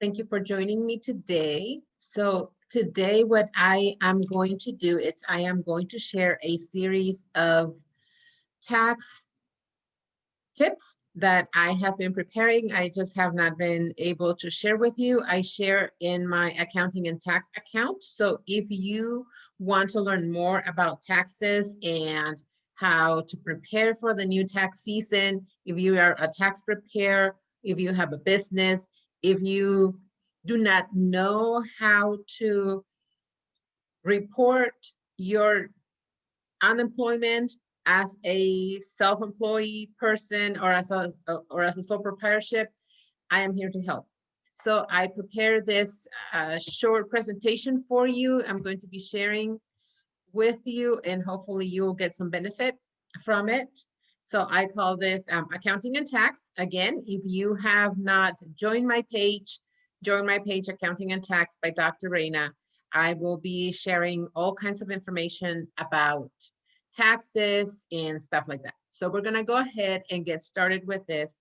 Thank you for joining me today. So today what I am going to do is I am going to share a series of tax tips that I have been preparing. I just have not been able to share with you. I share in my accounting and tax account. So if you want to learn more about taxes and how to prepare for the new tax season, if you are a tax preparer, if you have a business, if you do not know how to report your unemployment as a self-employed person or as a sole proprietorship, I am here to help. So I prepared this short presentation for you. I'm going to be sharing with you, and hopefully you'll get some benefit from it. So I call this accounting and tax. Again, if you have not joined my page, join my page, Accounting and Tax by Dr. Reyna. I will be sharing all kinds of information about taxes and stuff like that. So we're gonna go ahead and get started with this.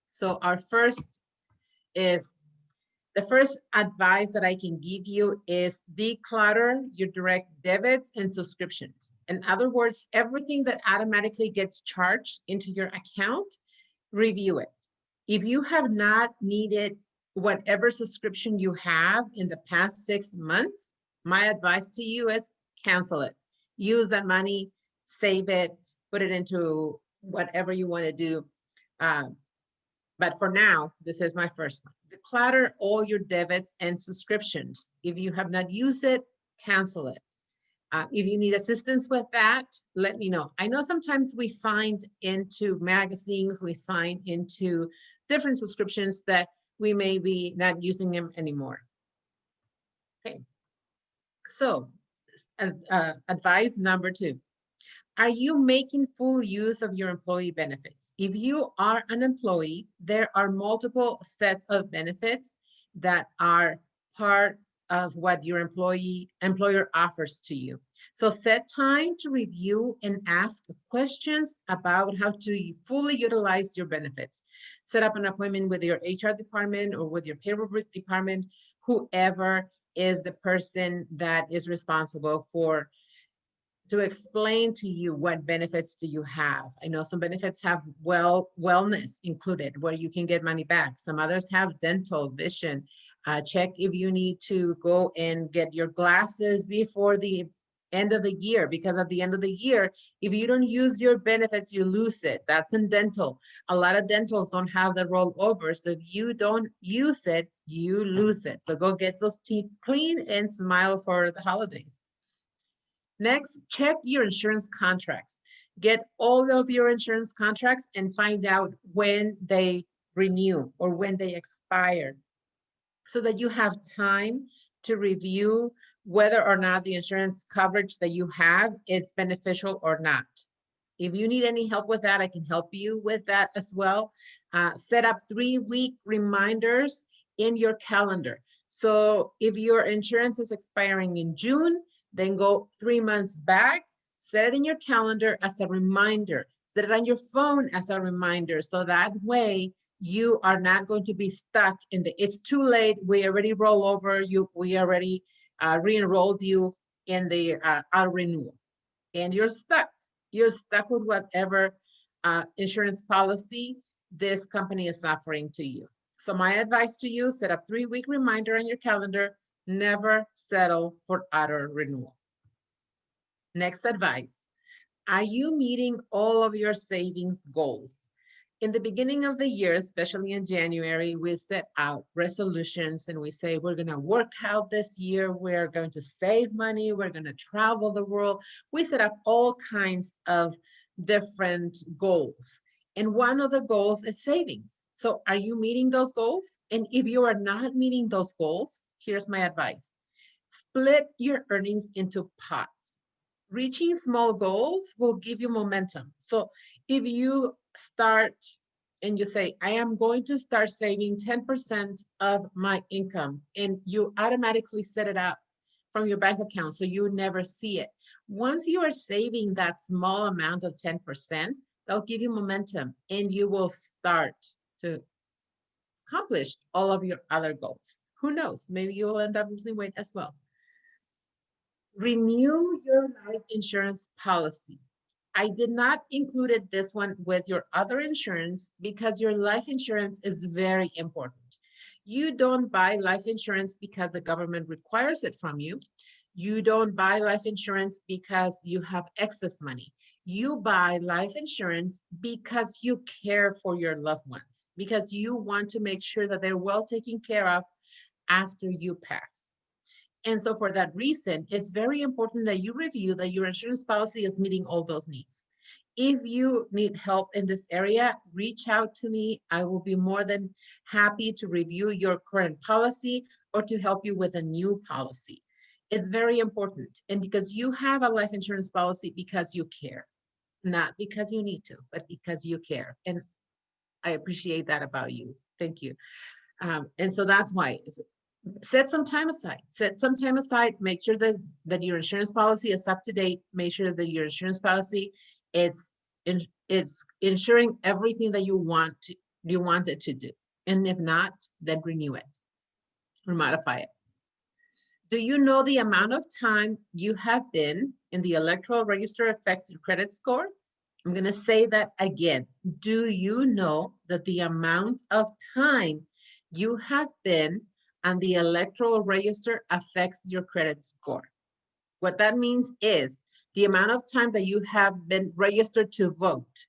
So our first the first advice that I can give you is declutter your direct debits and subscriptions. In other words, everything that automatically gets charged into your account, review it. If you have not needed whatever subscription you have in the past 6 months, my advice to you is cancel it. Use that money, save it, put it into whatever you want to do. But for now, this is my first one. Declutter all your debits and subscriptions. If you have not used it, cancel it. If you need assistance with that, let me know. I know sometimes we signed into magazines, we signed into different subscriptions that we may be not using them anymore. Okay, so advice number 2. Are you making full use of your employee benefits? If you are an employee, there are multiple sets of benefits that are part of what your employer offers to you. So set time to review and ask questions about how to fully utilize your benefits. Set up an appointment with your HR department or with your payroll department, whoever is the person that is responsible to explain to you what benefits do you have. I know some benefits have wellness included, where you can get money back. Some others have dental, vision. Check if you need to go and get your glasses before the end of the year, because at the end of the year, if you don't use your benefits, you lose it. That's in dental. A lot of dentals don't have the rollover, so if you don't use it, you lose it. So go get those teeth clean and smile for the holidays. Next, check your insurance contracts. Get all of your insurance contracts and find out when they renew or when they expire, so that you have time to review whether or not the insurance coverage that you have is beneficial or not. If you need any help with that, I can help you with that as well. Set up 3-week reminders in your calendar. So if your insurance is expiring in June, then go 3 months back, set it in your calendar as a reminder, set it on your phone as a reminder. So that way you are not going to be stuck in it's too late, we already roll over you, we already re-enrolled you in the auto renewal, and you're stuck with whatever insurance policy this company is offering to you. So my advice to you, set up 3-week reminder on your calendar. Never settle for auto renewal. Next advice, are you meeting all of your savings goals? In the beginning of the year, especially in January, we set out resolutions and we say, we're going to work out this year. We're going to save money. We're going to travel the world. We set up all kinds of different goals. And one of the goals is savings. So are you meeting those goals? And if you are not meeting those goals, here's my advice. Split your earnings into pots. Reaching small goals will give you momentum. So if you start and you say, I am going to start saving 10% of my income, and you automatically set it up from your bank account so you never see it. Once you are saving that small amount of 10%, that'll give you momentum and you will start to accomplish all of your other goals. Who knows? Maybe you will end up losing weight as well. Renew your life insurance policy. I did not include this one with your other insurance because your life insurance is very important. You don't buy life insurance because the government requires it from you. You don't buy life insurance because you have excess money. You buy life insurance because you care for your loved ones, because you want to make sure that they're well taken care of after you pass. And so for that reason, it's very important that you review that your insurance policy is meeting all those needs. If you need help in this area, reach out to me. I will be more than happy to review your current policy or to help you with a new policy. It's very important. And because you have a life insurance policy because you care, not because you need to, but because you care. And I appreciate that about you. Thank you. And so that's why set some time aside. Set some time aside. Make sure that your insurance policy is up to date. Make sure that your insurance policy it's ensuring everything that you want it to do. And if not, then renew it or modify it. Do you know the amount of time you have been in the electoral register affects your credit score? I'm going to say that again. Do you know that the amount of time you have been on the electoral register affects your credit score? What that means is the amount of time that you have been registered to vote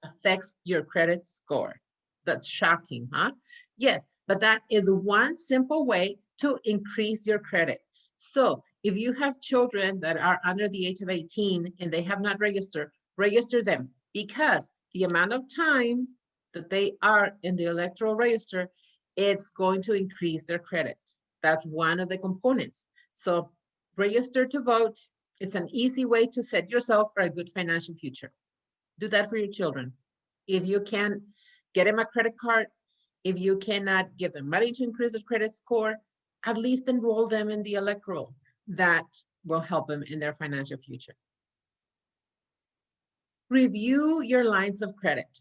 affects your credit score. That's shocking, huh? Yes, but that is one simple way to increase your credit. So if you have children that are under the age of 18 and they have not registered, register them, because the amount of time that they are in the electoral register, it's going to increase their credit. That's one of the components. So register to vote. It's an easy way to set yourself for a good financial future. Do that for your children. If you can get them a credit card, if you cannot give them money to increase their credit score, at least enroll them in the electoral. That will help them in their financial future. Review your lines of credit.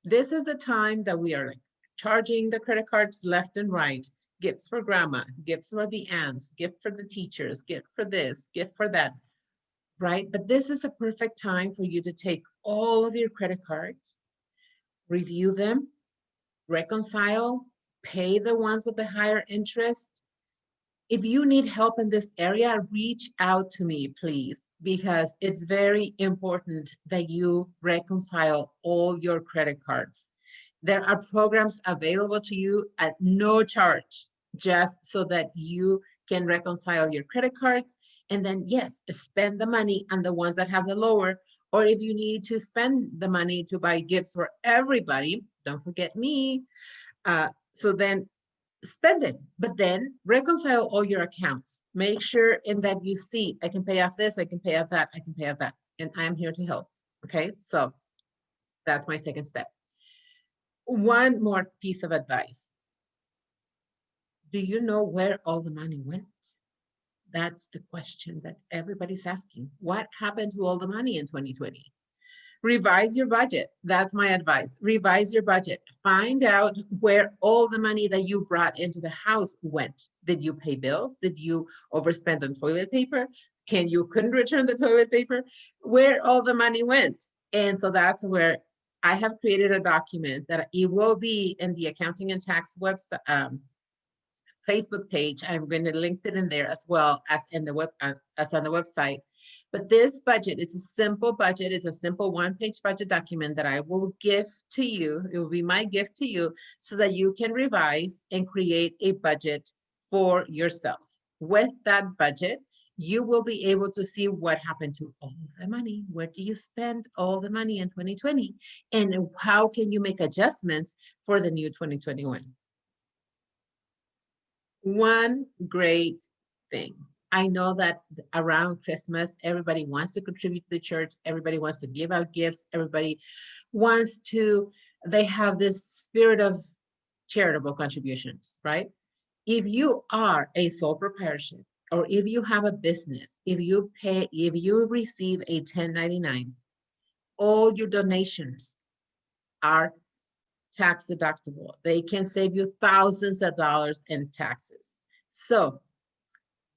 This is the time that we are like charging the credit cards left and right. Gifts for grandma, gifts for the aunts, gift for the teachers, gift for this, gift for that, right? But this is a perfect time for you to take all of your credit cards, review them, reconcile, pay the ones with the higher interest. If you need help in this area, reach out to me, please, because it's very important that you reconcile all your credit cards. There are programs available to you at no charge, just so that you can reconcile your credit cards. And then, yes, spend the money on the ones that have the lower, or if you need to spend the money to buy gifts for everybody, don't forget me. So then spend it, but then reconcile all your accounts. Make sure in that you see, I can pay off this, I can pay off that, I can pay off that, and I'm here to help. Okay, so that's my second step. One more piece of advice. Do you know where all the money went? That's the question that everybody's asking. What happened to all the money in 2020? Revise your budget. That's my advice. Revise your budget. Find out where all the money that you brought into the house went. Did you pay bills? Did you overspend on toilet paper? Couldn't return the toilet paper? Where all the money went? And so that's where I have created a document that it will be in the accounting and tax website, Facebook page. I'm going to link it in there as well as in the as on the website. But this budget, it's a simple budget. It's a simple one-page budget document that I will give to you. It will be my gift to you so that you can revise and create a budget for yourself. With that budget, you will be able to see what happened to all the money. Where do you spend all the money in 2020? And how can you make adjustments for the new 2021? One great thing. I know that around Christmas, everybody wants to contribute to the church. Everybody wants to give out gifts. Everybody wants to, they have this spirit of charitable contributions, right? If you are a sole proprietorship, or if you have a business, if you receive a 1099, all your donations are tax deductible. They can save you thousands of dollars in taxes. So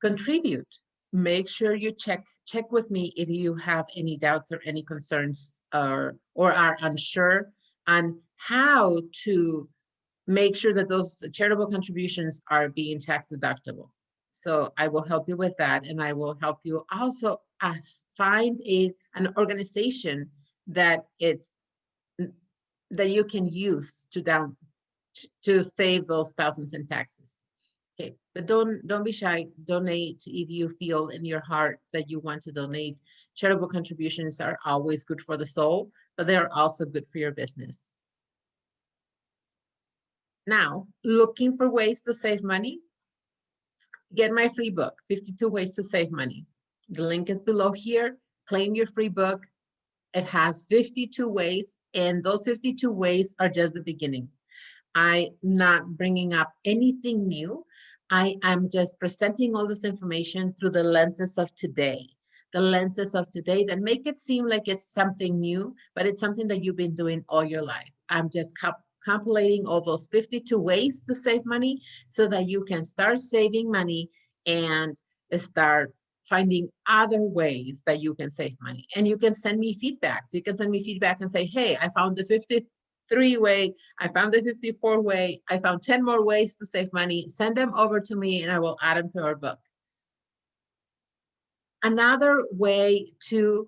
contribute. Make sure you check with me if you have any doubts or any concerns, or are unsure on how to make sure that those charitable contributions are being tax deductible. So I will help you with that, and I will help you also find an organization that you can use to save those thousands in taxes. Okay, but don't be shy. Donate if you feel in your heart that you want to donate. Charitable contributions are always good for the soul, but they are also good for your business. Now, looking for ways to save money? Get my free book, 52 Ways to Save Money. The link is below here. Claim your free book. It has 52 ways, and those 52 ways are just the beginning. I'm not bringing up anything new. I am just presenting all this information through the lenses of today. The lenses of today that make it seem like it's something new, but it's something that you've been doing all your life. I'm just compilating all those 52 ways to save money so that you can start saving money and start finding other ways that you can save money. And you can send me feedback. So you can send me feedback and say, hey, I found the 53 way, I found the 54 way, I found 10 more ways to save money. Send them over to me and I will add them to our book. Another way to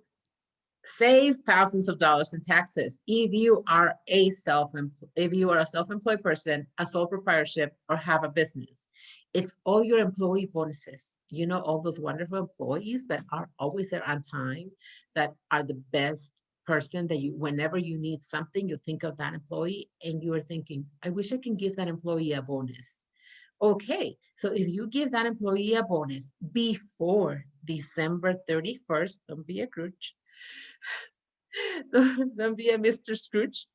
save thousands of dollars in taxes, if you are a self-employed person, a sole proprietorship, or have a business, it's all your employee bonuses. You know, all those wonderful employees that are always there on time, that are the best person that whenever you need something, you think of that employee and you are thinking, I wish I can give that employee a bonus. Okay, so if you give that employee a bonus before December 31st, don't be a Grinch. Don't be a Mr. Scrooge.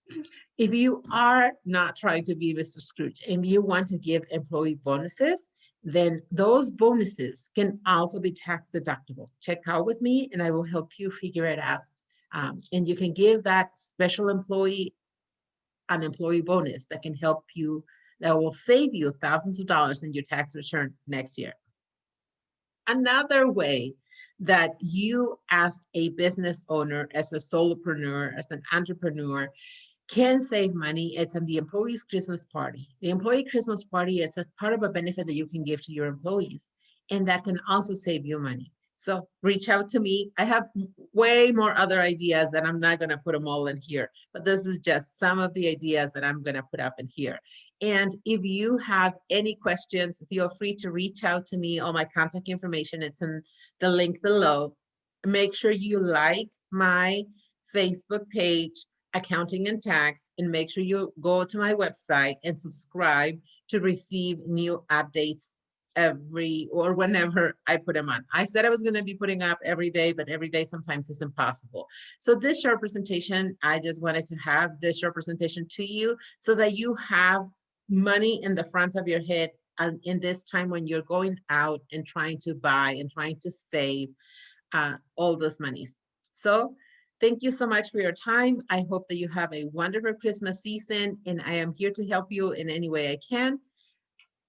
If you are not trying to be Mr. Scrooge and you want to give employee bonuses, then those bonuses can also be tax deductible. Check out with me and I will help you figure it out. And you can give that special employee an employee bonus that can help you, that will save you thousands of dollars in your tax return next year. Another way that you as a business owner, as a solopreneur, as an entrepreneur, can save money, it's on the employees' Christmas party. The employee Christmas party is a part of a benefit that you can give to your employees, and that can also save you money. So reach out to me. I have way more other ideas that I'm not going to put them all in here, but this is just some of the ideas that I'm going to put up in here. And if you have any questions, feel free to reach out to me. All my contact information, it's in the link below. Make sure you like my Facebook page, Accounting and Tax, and make sure you go to my website and subscribe to receive new updates whenever I put them on. I said I was going to be putting up every day, but every day sometimes is impossible. So this short presentation, I just wanted to have this short presentation to you so that you have money in the front of your head in this time when you're going out and trying to buy and trying to save all those monies. So thank you so much for your time. I hope that you have a wonderful Christmas season, and I am here to help you in any way I can.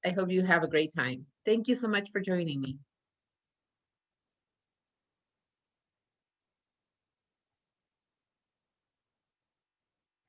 I hope you have a great time. Thank you so much for joining me.